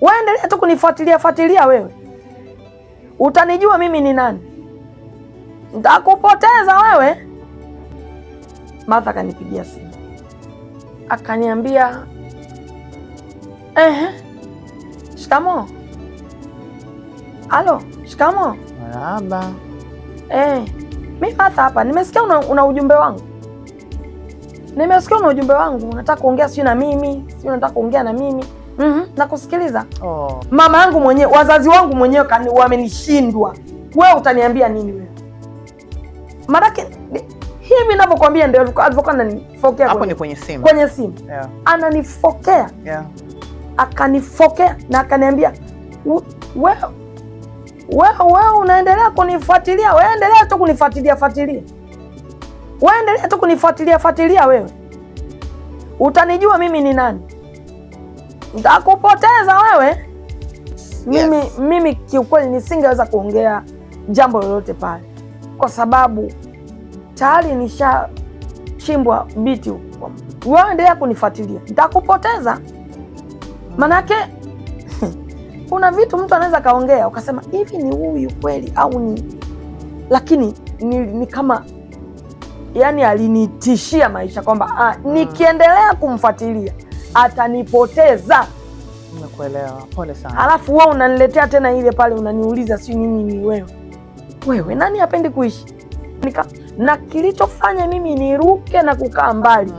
Wewe endelea tu kunifuatilia wewe. Utanijua mimi ni nani. Nitakupoteza wewe. Martha akanipigia simu. Akaniambia, shikamo. Halo, shikamo. Marahaba. Mimi Martha hapa, nimesikia una ujumbe wangu. Unataka kuongea sio na mimi, sio unataka kuongea na mimi. Nakusikiliza. Mama yangu mwenyewe, wazazi wangu mwenyewe wamenishindwa. Wewe utaniambia nini wewe? Maraki hivi ninavyokuambia ndio alivyokuwa ananifokea hapo ni kwenye simu. Yeah. Ananifokea. Yeah. Akanifokea na akaniambia, wewe unaendelea kunifuatilia, wewe endelea tu kunifuatilia wewe. Utanijua mimi ni nani. Nitakupoteza wewe. Mimi kiukweli nisingeweza kuongea jambo lolote pale, kwa sababu tayari nishachimbwa biti. Wewe endelea kunifuatilia, nitakupoteza. Manake kuna vitu mtu anaweza kaongea ukasema hivi ni huyu kweli au ni, lakini ni kama yani alinitishia maisha kwamba nikiendelea kumfuatilia atanipoteza. Nimekuelewa. Pole sana. Alafu wewe unaniletea tena ile pale unaniuliza si nini ni wewe nani hapendi kuishi? Na kilichofanya mimi niruke na kukaa mbali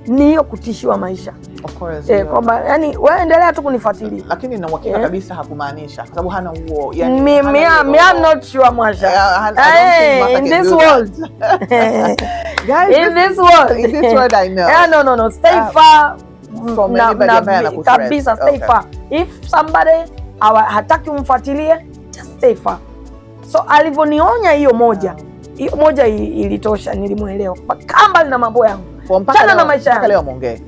ni hiyo kutishiwa maisha. Of course. Kwamba yani wewe endelea tu kunifuatilia. Lakini na uhakika kabisa hakumaanisha, kwa sababu hana huo yani I'm not sure Mwasha. In this world. Guys, in this world I know. No. Stay far from anybody ambaye anakuthreat. Kabisa, stay far. If somebody hataki umfuatilie, just stay far. So alivyonionya hiyo moja ilitosha, nilimuelewa. Kamba na mambo yangu. Sana na maisha yangu. Leo muongee.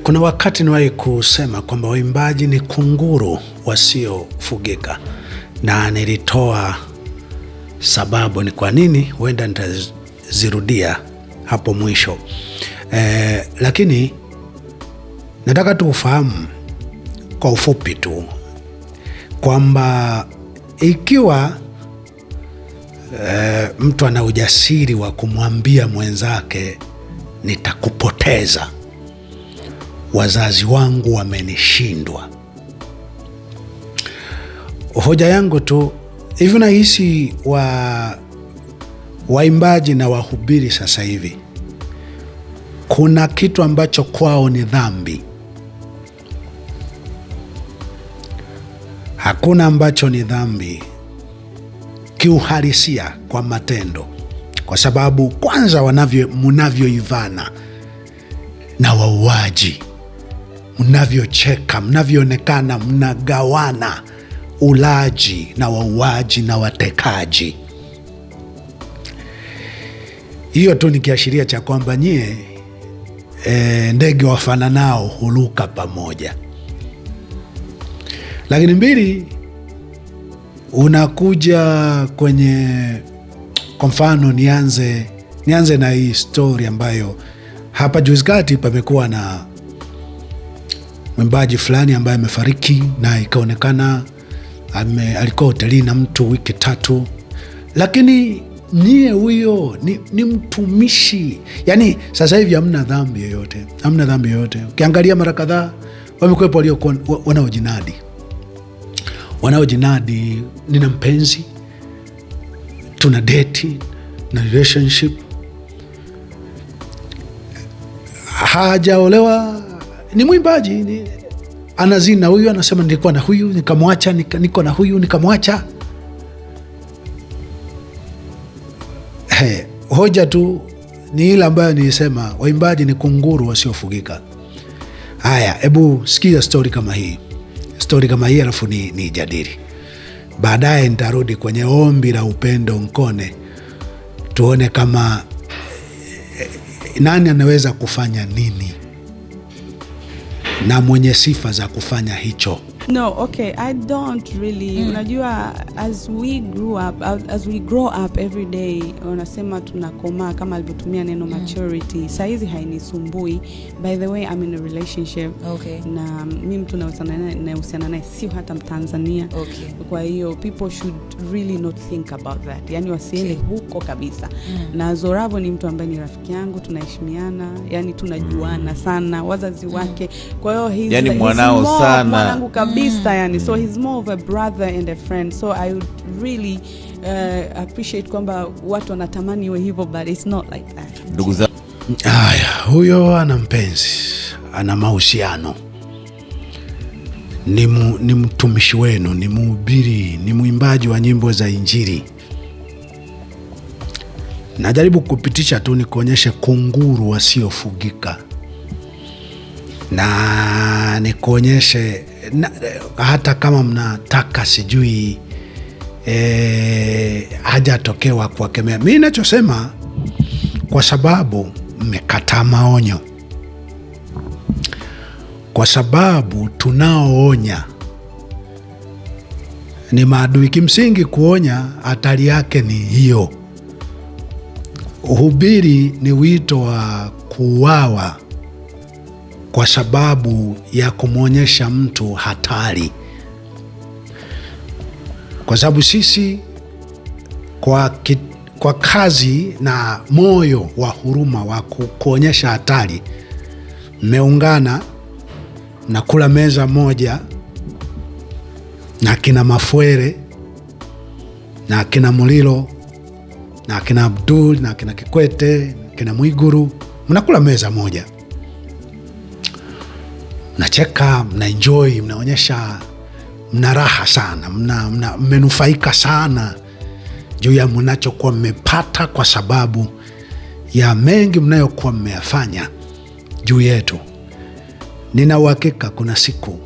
Kuna wakati niwahi kusema kwamba waimbaji ni kunguru wasiofugika, na nilitoa sababu ni kwa nini, huenda nitazirudia hapo mwisho. Lakini nataka tu ufahamu kwa ufupi tu kwamba ikiwa mtu ana ujasiri wa kumwambia mwenzake nitakupoteza, wazazi wangu wamenishindwa. Hoja yangu tu hivi, nahisi waimbaji na wahubiri sasa hivi kuna kitu ambacho kwao ni dhambi. Hakuna ambacho ni dhambi kiuhalisia kwa matendo, kwa sababu kwanza mnavyoivana na wauaji, mnavyocheka, mnavyoonekana mnagawana ulaji na wauaji na watekaji. Hiyo tu ni kiashiria cha kwamba nyie ndege wafananao huluka pamoja. Lakini mbili, unakuja kwenye, kwa mfano nianze na hii story ambayo hapa juzi kati pamekuwa na mwimbaji fulani ambaye amefariki na ikaonekana alikuwa hotelini na mtu wiki 3, lakini nyie huyo ni mtumishi. Yani sasa hivi hamna dhambi yoyote. Ukiangalia mara kadhaa wamekuwepo waliokuwa wanaojinadi nina mpenzi, tuna date na relationship, hajaolewa, ni mwimbaji, anazina huyu, anasema nilikuwa na huyu nikamwacha, niko na huyu nikamwacha. Hoja tu ni ile ambayo nilisema waimbaji ni kunguru wasiofugika. Haya, hebu sikia story kama hii alafu ni jadili. Baadaye nitarudi kwenye ombi la Upendo Nkone, tuone kama nani anaweza kufanya nini na mwenye sifa za kufanya hicho. No, okay, I don't really. Unajua, as we grow up every day, wanasema tunakomaa, kama alivyotumia neno maturity. Saizi hainisumbui. By the way, I'm in a relationship. Okay. Na mimi mtu nahusiana naye sio hata Mtanzania. Okay. Kwa hiyo people should really not think about that. Yani wasiende huko kabisa. Na Zoravo ni mtu ambaye ni rafiki yangu, tunaheshimiana, yani tunajuana sana, wazazi wake. Kwa hiyo yani mwanao sana. Mwanangu kabisa yani. So he's more of a brother and a friend. So I would really appreciate kwamba watu wanatamani iwe hivyo, but it's not like that. Ndugu zangu, haya, huyo ana mpenzi, ana mahusiano, ni mtumishi wenu, ni mhubiri, ni mwimbaji wa nyimbo za Injili. Najaribu kupitisha tu ni kuonyeshe kunguru wasiofugika, na ni kuonyeshe hata kama mnataka sijui hajatokewa kuwakemea. Mimi ninachosema, kwa sababu mmekataa maonyo, kwa sababu tunaoonya ni maadui. Kimsingi kuonya hatari yake ni hiyo. Uhubiri ni wito wa kuuawa kwa sababu ya kumwonyesha mtu hatari. Kwa sababu sisi kwa kazi na moyo wa huruma wa kuonyesha hatari, mmeungana na kula meza moja na kina Mafwere na kina Mulilo na kina Abdul na kina Kikwete na kina Mwiguru. Mnakula meza moja, mnacheka, mnaenjoy, mnaonyesha mna raha sana, mmenufaika sana juu ya mnachokuwa mmepata kwa sababu ya mengi mnayokuwa mmeyafanya juu yetu. Nina uhakika kuna siku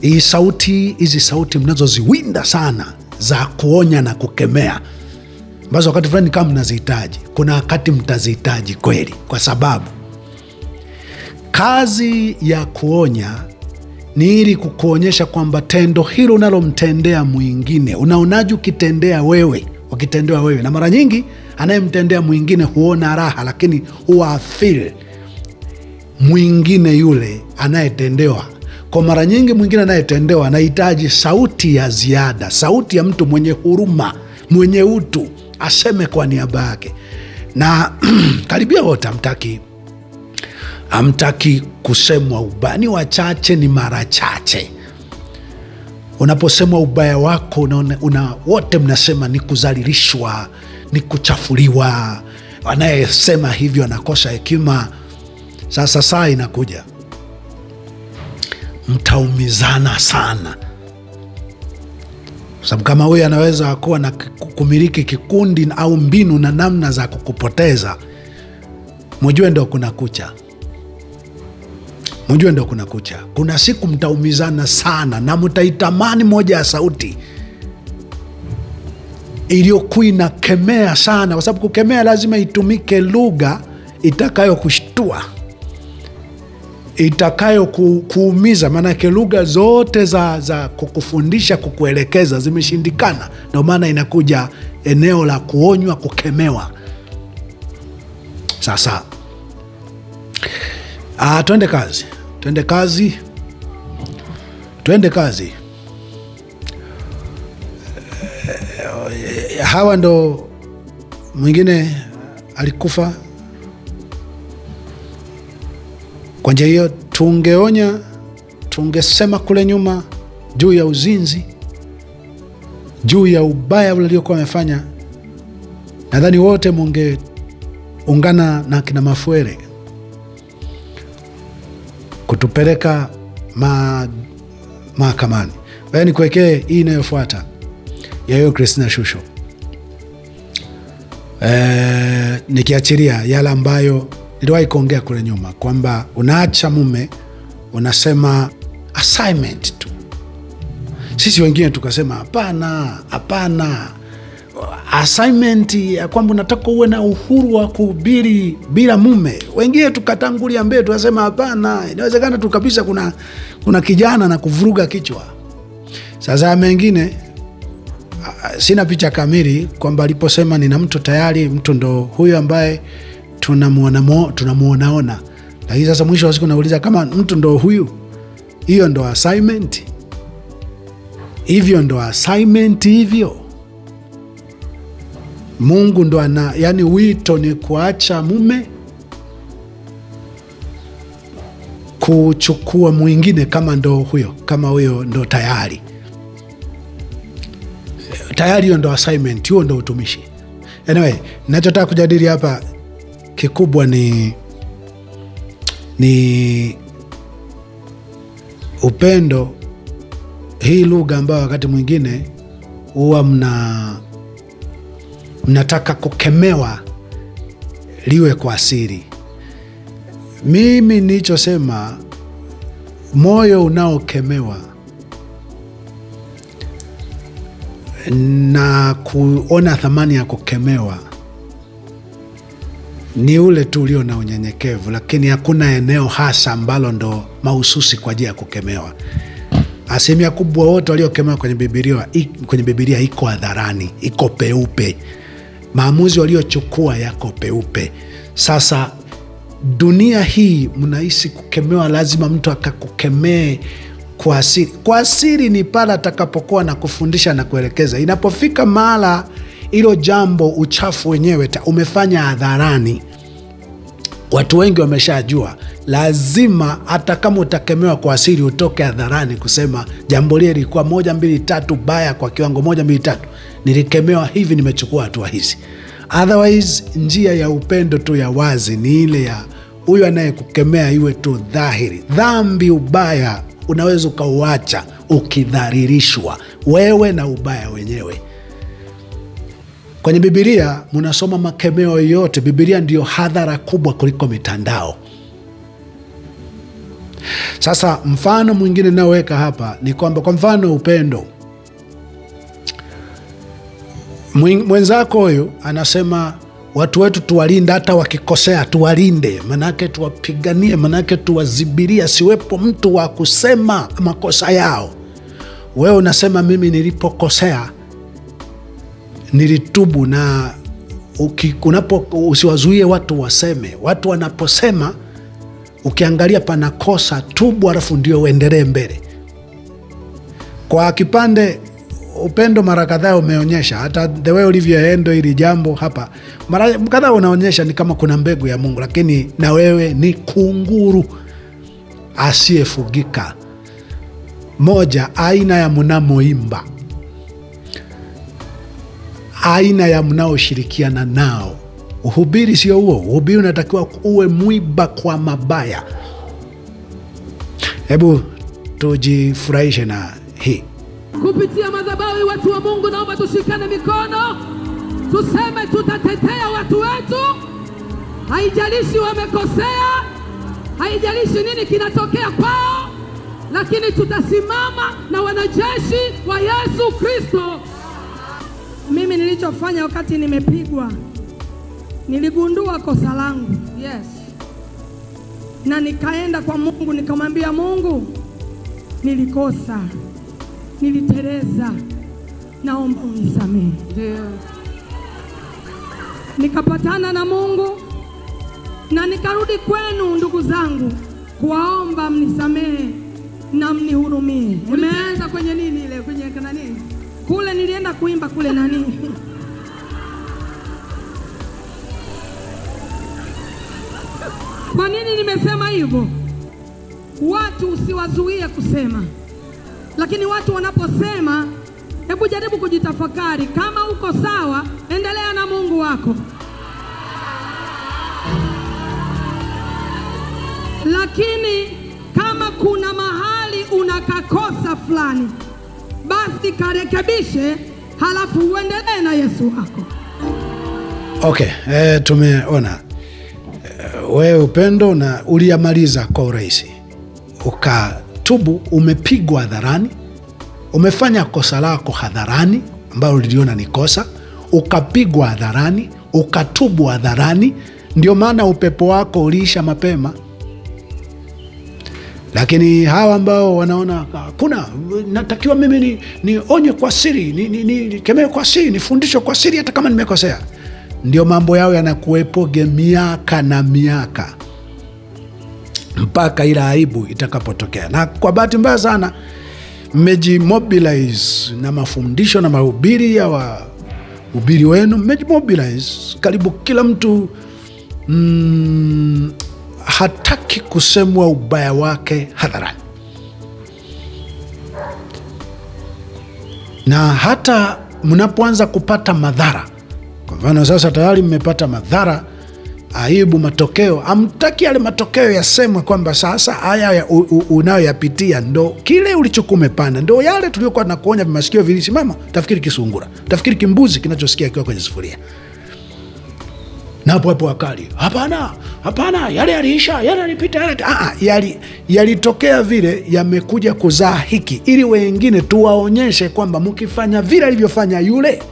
hizi sauti mnazoziwinda sana za kuonya na kukemea, ambazo wakati fulani kama mnazihitaji, kuna wakati mtazihitaji kweli, kwa sababu kazi ya kuonya ni ili kukuonyesha kwamba tendo hilo unalomtendea mwingine, unaonaje ukitendewa wewe. Na mara nyingi anayemtendea mwingine huona raha, lakini huwa feel mwingine yule anayetendewa. Kwa mara nyingi mwingine anayetendewa anahitaji sauti ya ziada, sauti ya mtu mwenye huruma, mwenye utu, aseme kwa niaba yake. Na karibia wote hamtaki kusemwa ubaya. Ni wachache, ni mara chache. Unaposemwa ubaya wako wote mnasema ni kudhalilishwa, ni kuchafuliwa. Anayesema hivyo anakosa hekima. Sasa saa inakuja mtaumizana sana, sababu kama huyu anaweza kuwa na kumiliki kikundi au mbinu na namna za kukupoteza, mjue ndio kuna kucha. Kuna siku mtaumizana sana, na mtaitamani moja ya sauti iliyokuwa inakemea sana, kwa sababu kukemea lazima itumike lugha itakayo kushtua, itakayo kuumiza. Maanake lugha zote za kukufundisha, kukuelekeza zimeshindikana. Ndio maana inakuja eneo la kuonywa, kukemewa. Sasa twende kazi. Hawa ndo mwingine alikufa. Kwa njia hiyo tungeonya, tungesema kule nyuma juu ya uzinzi, juu ya ubaya uliokuwa wamefanya, nadhani wote mungeungana na kina Mafwere kutupeleka mahakamani. Baya nikuwekee hii inayofuata ya hiyo Christina Shusho, nikiachiria yale ambayo niliwahi kuongea kule nyuma, kwamba unaacha mume, unasema assignment tu. Sisi wengine tukasema hapana, assignment ya kwamba unataka uwe na uhuru wa kuhubiri bila mume. Wengine tukatangulia mbele tukasema hapana, inawezekana tu kabisa kuna kijana na kuvuruga kichwa. Sasa mengine sina picha kamili kwamba aliposema nina mtu tayari, mtu ndo huyo ambaye tunamuonaona. Lakini sasa mwisho wa siku nauliza, kama mtu ndo huyu, hiyo ndo assignment? Hivyo ndo assignment hivyo? Mungu ndo yani wito ni kuacha mume kuchukua mwingine kama ndo huyo, kama huyo ndo tayari, hiyo ndo assignment, huo ndo utumishi. Anyway, ninachotaka kujadili hapa kikubwa ni upendo. Hii lugha ambayo wakati mwingine huwa mnataka kukemewa liwe kwa siri. Mimi nilichosema, moyo unaokemewa na kuona thamani ya kukemewa ni ule tu ulio na unyenyekevu, lakini hakuna eneo hasa ambalo ndo mahususi kwa ajili ya kukemewa. Asilimia kubwa wote waliokemewa kwenye Biblia iko hadharani, iko peupe. Maamuzi waliochukua yako peupe. Sasa dunia hii mnahisi kukemewa lazima mtu akakukemee kwa siri. Kwa siri ni pale atakapokuwa na kufundisha na kuelekeza. Inapofika mahala hilo jambo, uchafu wenyewe umefanya hadharani, watu wengi wameshajua, lazima hata kama utakemewa kwa siri utoke hadharani kusema jambo lile lilikuwa 1 2 3 baya kwa kiwango 1 2 3, nilikemewa hivi, nimechukua hatua hizi. Otherwise njia ya upendo tu ya wazi ni ile ya huyu anayekukemea iwe tu dhahiri. Dhambi, ubaya unaweza ukauacha ukidhalilishwa wewe na ubaya wenyewe. Kwenye Biblia mnasoma makemeo yote. Biblia ndiyo hadhara kubwa kuliko mitandao. Sasa mfano mwingine naoweka hapa ni kwamba, kwa mfano upendo, mwenzako huyu anasema watu wetu tuwalinde, hata wakikosea tuwalinde, manake tuwapiganie, manake tuwazibiria, siwepo mtu wa kusema makosa yao. Wewe unasema mimi nilipokosea nilitubu, na usiwazuie watu waseme. Watu wanaposema ukiangalia panakosa, tubu alafu ndio uendelee mbele. Kwa kipande upendo mara kadhaa umeonyesha, hata the way ulivyoendo hili jambo hapa mara kadhaa unaonyesha ni kama kuna mbegu ya Mungu, lakini na wewe ni kunguru asiyefugika. Moja, aina ya mnamoimba, aina ya mnaoshirikiana nao. Uhubiri sio huo. Uhubiri unatakiwa uwe mwiba kwa mabaya. Hebu tujifurahishe na hii. Kupitia madhabahu, watu wa Mungu, naomba tushikane mikono, tuseme tutatetea watu wetu. Haijalishi wamekosea, haijalishi nini kinatokea kwao, lakini tutasimama na wanajeshi wa Yesu Kristo. Mimi nilichofanya wakati nimepigwa, niligundua kosa langu. Yes. Na nikaenda kwa Mungu nikamwambia Mungu, nilikosa, niliteleza, naomba unisamehe. Yeah. Nikapatana na Mungu na nikarudi kwenu ndugu zangu kuwaomba mnisamehe na mnihurumie. Nimeanza kwenye nini ile, kwenye nini? Kule nilienda kuimba kule nani? Kwa nini nimesema hivyo? Watu usiwazuie kusema. Lakini watu wanaposema, hebu jaribu kujitafakari. Kama uko sawa, endelea na Mungu wako. Lakini kama kuna mahali unakakosa fulani, basi karekebishe, halafu uendelee na Yesu wako. Okay, tumeona wewe upendo na uliamaliza kwa urahisi. Ukatubu, umepigwa hadharani, umefanya kosa lako hadharani ambalo uliliona ni kosa, ukapigwa hadharani, ukatubu hadharani. Ndio maana upepo wako uliisha mapema. Lakini hawa ambao wanaona kuna natakiwa mimi nionywe kwa siri, nikemee kwa siri, nifundishwe kwa siri hata kama nimekosea, ndio mambo yao yanakuwepoge miaka na miaka mpaka ila aibu itakapotokea. Na kwa bahati mbaya sana mmejimobilize na mafundisho na mahubiri ya wahubiri wenu, mmejimobilize. Karibu kila mtu hataki kusemwa ubaya wake hadharani. Na hata mnapoanza kupata madhara, kwa mfano sasa tayari mmepata madhara, aibu, matokeo, hamtaki yale matokeo yasemwe kwamba sasa haya unayoyapitia ndo kile ulichokuwa umepanda, ndo yale tuliokuwa tunakuonya vimasikio vilisimama, tafikiri kisungura, tafikiri kimbuzi kinachosikia kiwa kwenye sufuria. Na hapo wakali, hapana, yale yaliisha, yale yalipita, yalitokea vile, yamekuja kuzaa hiki, ili wengine tuwaonyeshe kwamba mkifanya vile alivyofanya yule,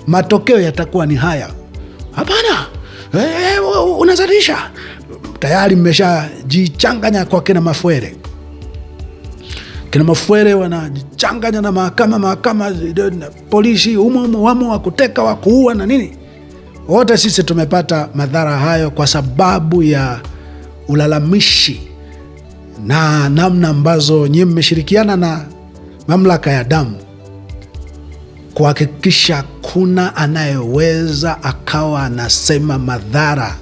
matokeo yatakuwa ni haya. Hapana, unazalisha. Tayari mmeshajichanganya kwa kina Mafwele. Kina Mafwele wanajichanganya na mahakama, polisi, wamo wa kuteka, wa kuua na nini. Wote sisi tumepata madhara hayo kwa sababu ya ulalamishi na namna ambazo nyinyi mmeshirikiana na mamlaka ya damu kuhakikisha kuna anayeweza akawa anasema madhara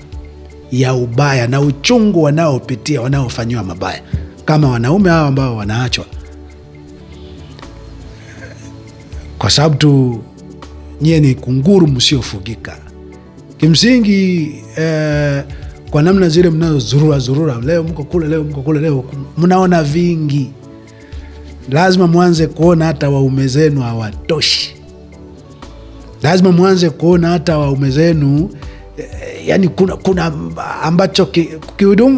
ya ubaya na uchungu wanaopitia wanaofanyiwa mabaya, kama wanaume hao ambao wanaachwa kwa sababu tu nyie ni kunguru msiofugika. Kimsingi kwa namna zile mnazozurura, leo mko kule, leo mko kule, leo mnaona vingi, lazima mwanze kuona hata waume zenu hawatoshi. Lazima mwanze kuona hata waume zenu yani kuna ambacho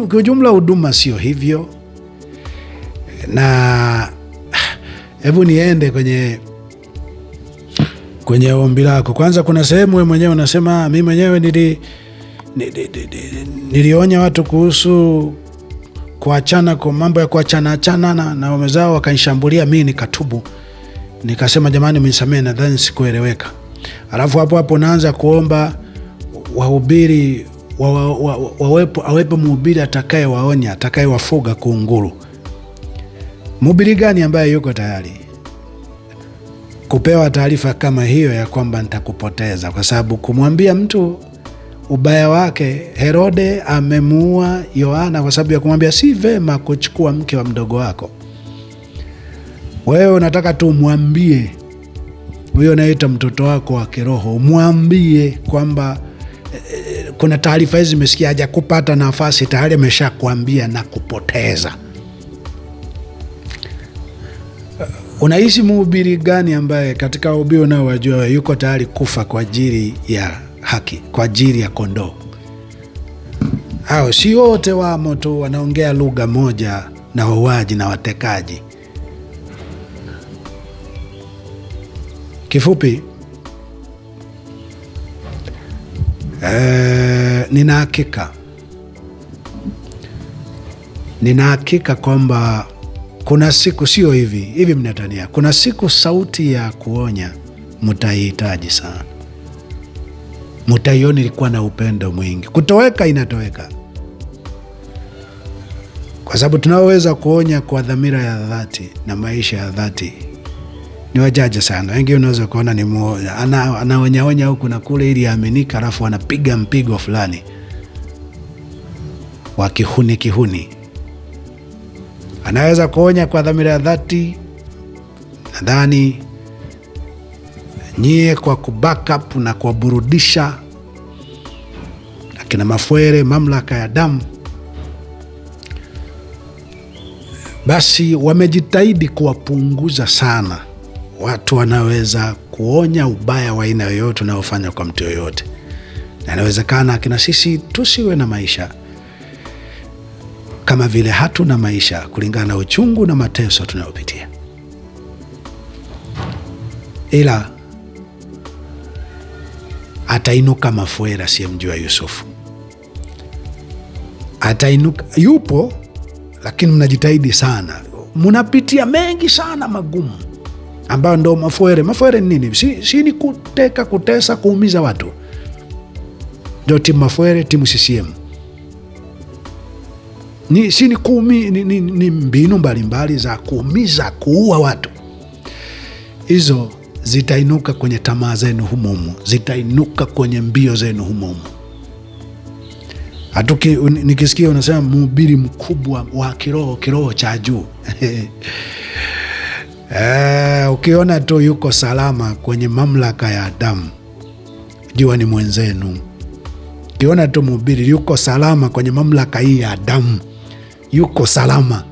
kiujumla huduma sio hivyo. Na hebu niende kwenye ombi lako. Kwanza kuna sehemu wewe mwenyewe unasema mimi mwenyewe nilionya watu kuhusu kuachana, kwa mambo ya kuachana na waume zao, wakanishambulia, mimi nikatubu, nikasema jamani mnisamehe, nadhani sikueleweka. Alafu hapo naanza kuomba wahubiri awepo mhubiri atakaye waonya, atakaye wafuga kunguru. Mhubiri gani ambaye yuko tayari kupewa taarifa kama hiyo ya kwamba nitakupoteza? Kwa sababu kumwambia mtu ubaya wake, Herode amemuua Yohana kwa sababu ya kumwambia si vema kuchukua mke wa mdogo wako. Wewe unataka tu mwambie huyo naita mtoto wako wa kiroho, umwambie kwamba kuna taarifa hizi zimesikia, haja kupata nafasi tayari ameshakwambia na kupoteza. Unaishi mhubiri gani ambaye katika ubio nao wajua yuko tayari kufa kwa ajili ya haki, kwa ajili ya kondoo? Hao si wote wamo tu wanaongea lugha moja na wauaji na watekaji. Kifupi, nina hakika kwamba kuna siku, sio hivi mnatania, kuna siku sauti ya kuonya mtaihitaji sana. Mtaioni ilikuwa na upendo mwingi. Kutoweka inatoweka, kwa sababu tunaoweza kuonya kwa dhamira ya dhati na maisha ya dhati ni wachache sana. Wengi unaweza kuona ni mmoja anaonya huku na kule ili aaminika, alafu anapiga mpigo fulani wa kihuni. Anaweza kuonya kwa dhamira ya dhati. Nadhani nyie kwa kubackup na kuwaburudisha akina Mafwele, mamlaka ya damu, basi wamejitahidi kuwapunguza sana watu wanaweza kuonya ubaya wa aina yoyote unaofanya kwa mtu yoyote. Na inawezekana akina sisi tusiwe na maisha kama vile hatuna maisha, kulingana na uchungu na mateso tunayopitia. Ila atainuka Mafuera asiyemjua Yusufu. Atainuka, yupo, lakini mnajitahidi sana, mnapitia mengi sana magumu, ambayo ndo Mafuere. Mafuere ni nini? Si ni kuteka, kutesa, kuumiza watu. Ndio timu Mafuere, timu CCM. Ni mbinu mbalimbali za kuumiza, kuua watu. Hizo zitainuka kwenye tamaa zenu humumu, zitainuka kwenye mbio zenu humumu. Nikisikia unasema mhubiri mkubwa wa kiroho cha juu ukiona tu yuko salama kwenye mamlaka ya damu, jua ni mwenzenu. Ukiona tu mhubiri yuko salama kwenye mamlaka hii ya damu, yuko salama,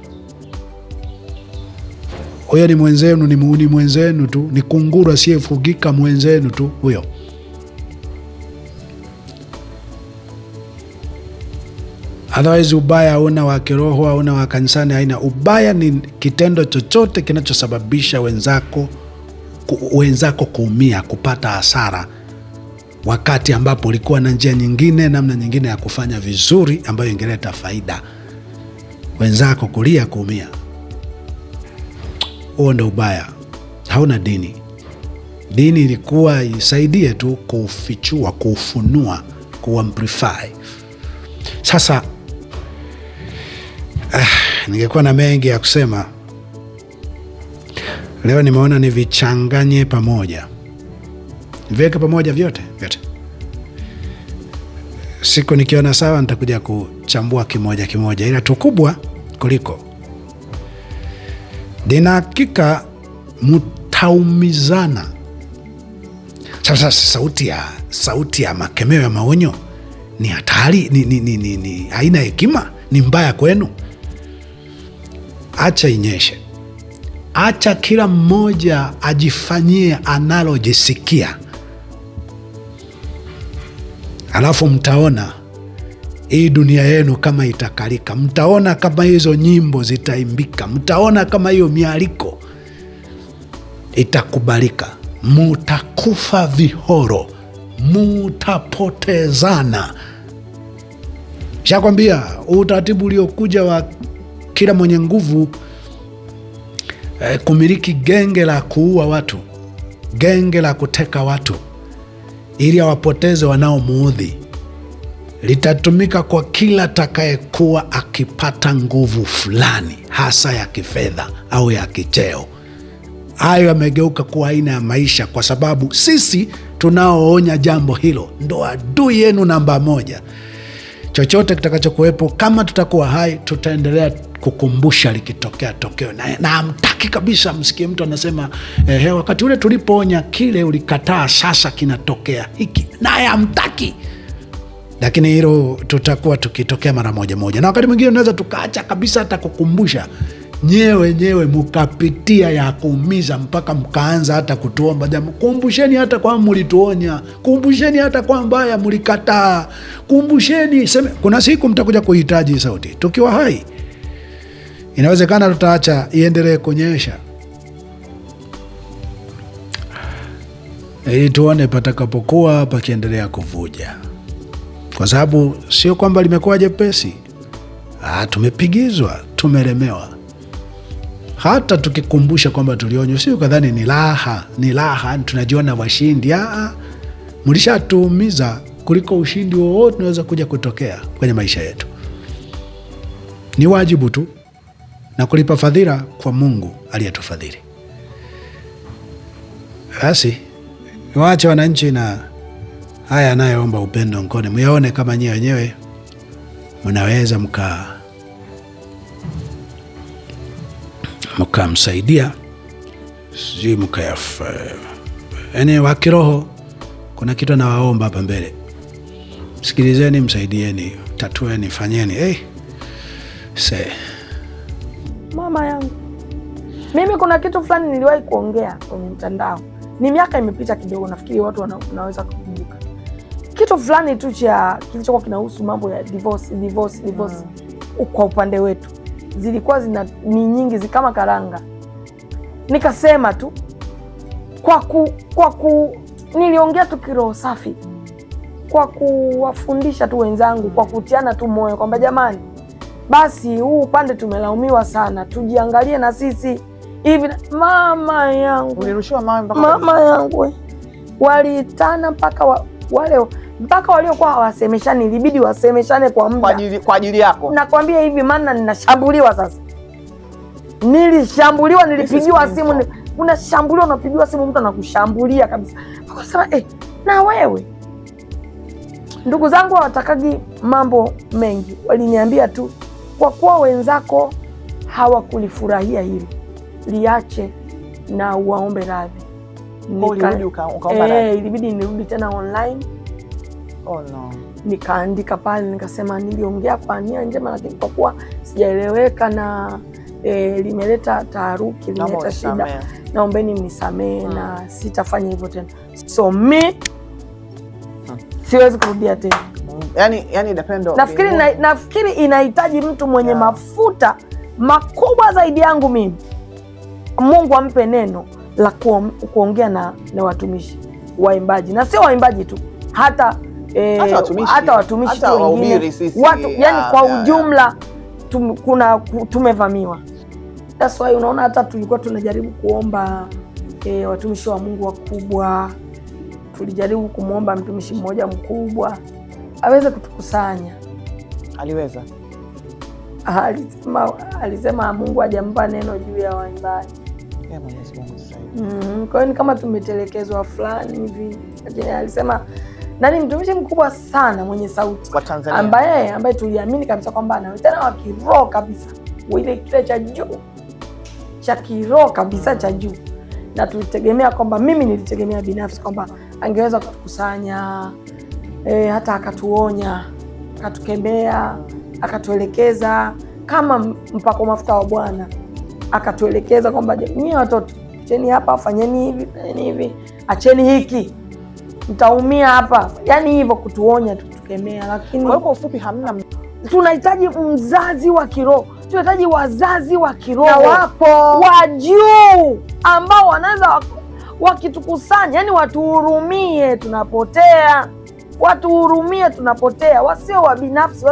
huyo ni mwenzenu, ni mwenzenu tu, ni kunguru asiyefugika, mwenzenu tu huyo. Otherwise ubaya hauna wa kiroho, hauna wa kanisani, haina. Ubaya ni kitendo chochote kinachosababisha wenzako kuumia, kupata hasara, wakati ambapo ulikuwa na njia nyingine, namna nyingine ya kufanya vizuri ambayo ingeleta faida. Wenzako kulia, kuumia, huo ndo ubaya. Hauna dini. Dini ilikuwa isaidie tu kufichua, kufunua, kuamplify. Sasa ningekuwa na mengi ya kusema, leo nimeona nivichanganye pamoja, niweke pamoja vyote. Siku nikiona sawa nitakuja kuchambua kimoja kimoja, ila tu kubwa kuliko. Nina hakika mtaumizana. Sasa sauti ya makemeo ya maonyo ni hatari, ni haina hekima, ni mbaya kwenu. Acha inyeshe, acha kila mmoja ajifanyie analojisikia, alafu mtaona hii dunia yenu kama itakalika. Mtaona kama hizo nyimbo zitaimbika, mtaona kama hiyo mialiko itakubalika. Mutakufa vihoro, mutapotezana. Shakwambia utaratibu uliokuja wa kila mwenye nguvu kumiliki genge la kuua watu, genge la kuteka watu ili awapoteze wanaomuudhi, litatumika kwa kila atakayekuwa akipata nguvu fulani, hasa ya kifedha au ya kicheo. Hayo yamegeuka kuwa aina ya maisha, kwa sababu sisi tunaoonya jambo hilo ndo adui yenu namba moja. Chochote kitakachokuwepo, kama tutakuwa hai, tutaendelea kukumbusha likitokea tokeo. Na hamtaki kabisa msikie mtu anasema wakati ule tulipoonya kile ulikataa, sasa kinatokea hiki, naye hamtaki. Lakini hilo tutakuwa tukitokea mara moja, na wakati mwingine unaweza tukaacha kabisa hata kukumbusha. Nyewe mukapitia ya kuumiza mpaka mkaanza hata kutuomba, jamaa, kumbusheni hata kwa mlituonya, kumbusheni hata kwa mbaya mlikataa, kumbusheni. Kuna siku mtakuja kuhitaji sauti. Tukiwa hai, inawezekana tutaacha iendelee kunyesha ili tuone patakapokuwa pakiendelea kuvuja, kwa sababu sio kwamba limekuwa jepesi. Tumepigizwa, tumelemewa. Hata tukikumbusha kwamba tulionywa, sio kadhani ni raha, tunajiona washindi. Mlishatuumiza kuliko ushindi wowote unaweza kuja kutokea kwenye maisha yetu. Ni wajibu tu na kulipa fadhila kwa Mungu aliyetufadhili. Basi waache wananchi na haya anayeomba upendo mkone, muyaone kama nyie wenyewe mnaweza mkamsaidia, sijui yaani wa kiroho. Kuna kitu nawaomba hapa mbele, sikilizeni, msaidieni, tatueni, fanyeni. Mama yangu, mimi kuna kitu fulani niliwahi kuongea kwenye mtandao, ni miaka imepita kidogo, nafikiri watu wanaweza kukumbuka kitu fulani tu cha kilichokuwa kinahusu mambo ya divorce. Kwa upande wetu zilikuwa ni nyingi, kama karanga. Nikasema tu niliongea tu kiroho safi, kwa kuwafundisha tu wenzangu, kwa kutiana tu moyo kwamba jamani, basi huu upande tumelaumiwa sana, tujiangalie na sisi hivi. Mama yangu, ulirushiwa mawe mpaka mama yangu walitana mpaka mpaka waliokuwa hawasemeshani ilibidi wasemeshane kwa muda kwa ajili yako. Nakwambia hivi, maana ninashambuliwa sasa. Nilishambuliwa, nilipigiwa simu, unashambuliwa, unapigiwa simu, mtu anakushambulia kabisa. Akasema na wewe. Ndugu zangu hawatakagi mambo mengi, waliniambia tu kwa kuwa wenzako hawakulifurahia hili, liache na uwaombe radhi. Ilibidi nirudi tena online. Oh no. Nikaandika pale nikasema niliongea kwa nia njema, lakini kwa kuwa sijaeleweka na limeleta taharuki, limeleta shida, naombeni mnisamehe na sitafanya hivyo tena. So siwezi kurudia tena. Yani dependo. Nafikiri inahitaji mtu mwenye mafuta makubwa zaidi yangu mimi. Mungu ampe neno la kuongea na watumishi waimbaji, na sio waimbaji tu, hata watumishi wengine, watu yani kwa ujumla tumevamiwa. That's why unaona hata tulikuwa tunajaribu kuomba watumishi wa Mungu wakubwa, tulijaribu kumwomba mtumishi mmoja mkubwa aweze kutukusanya. Aliweza? Alisema Mungu hajampa neno juu ya waimbaji. Kwa hiyo kama tumetelekezwa fulani hivi. Alisema nani, mtumishi mkubwa sana mwenye sauti wa Tanzania, ambaye tuliamini kabisa kwamba ana tena wa kiroho kabisa, ile kile cha juu cha kiroho kabisa cha juu, na tulitegemea kwamba, mimi nilitegemea binafsi kwamba angeweza kutukusanya, hata akatuonya, akatukemea, akatuelekeza kama mpako mafuta wa Bwana, akatuelekeza kwamba nyinyi watoto, acheni hapa, fanyeni hivi, fanyeni hivi, acheni hiki, mtaumia hapa, yani hivyo, kutuonya, kutukemea. Lakini kwa ufupi, hamna. Tunahitaji mzazi wa kiroho, tunahitaji wazazi wa kiroho, na wapo wa juu ambao wanaweza wakitukusanya, yani watuhurumie, tunapotea, watuhurumie, tunapotea, wasio wa binafsi,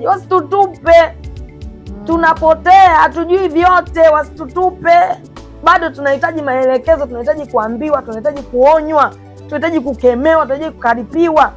wasitutupe, tunapotea, hatujui vyote, wasitutupe. Bado tunahitaji maelekezo, tunahitaji kuambiwa, tunahitaji kuonywa, tunahitaji kukemewa, tunahitaji kukaripiwa.